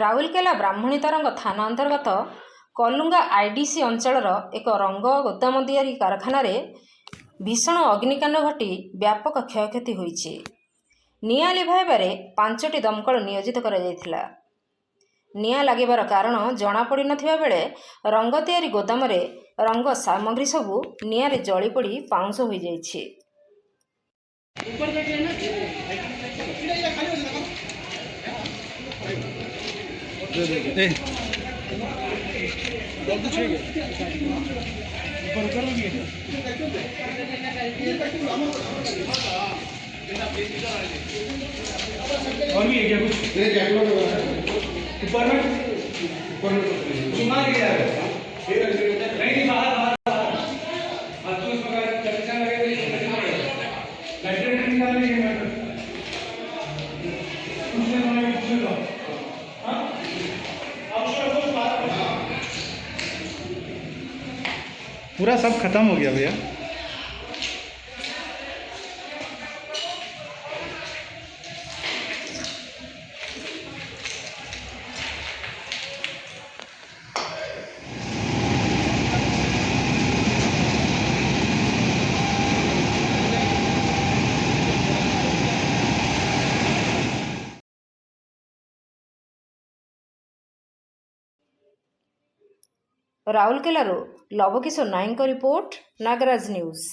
ରାଉରକେଲା ବ୍ରାହ୍ମଣୀ ତରଙ୍ଗ ଥାନା ଅନ୍ତର୍ଗତ କଲୁଙ୍ଗା ଆଇଡିସି ଅଞ୍ଚଳର ଏକ ରଙ୍ଗ ଗୋଦାମ ତିଆରି କାରଖାନାରେ ଭୀଷଣ ଅଗ୍ନିକାଣ୍ଡ ଘଟି ବ୍ୟାପକ କ୍ଷୟକ୍ଷତି ହୋଇଛି। ନିଆଁ ଲିଭାଇବାରେ 5ଟି ଦମକଳ ନିୟୋଜିତ କରାଯାଇଥିଲା। ନିଆଁ ଲାଗିବାର କାରଣ ଜଣାପଡ଼ିନଥିବା ବେଳେ ରଙ୍ଗ ତିଆରି ଗୋଦାମରେ ରଙ୍ଗ ସାମଗ୍ରୀ ସବୁ ନିଆଁରେ ଜଳିପୋଡ଼ି ପାଉଁଶ ହୋଇଯାଇଛି। और भी है क्या कुछ ऊपर में सुना गया है नहीं बाहर बाहर तो इसमें चर्चा लगे लाइटर निकालने के मतलब उसने हमें पूछ लो हां पूरा सब खत्म हो गया भैया। ରାଉରକେଲାରୁ ଲବକିଶୋର ନାୟକଙ୍କ ରିପୋର୍ଟ, ନାଗରାଜ ନ୍ୟୁଜ୍।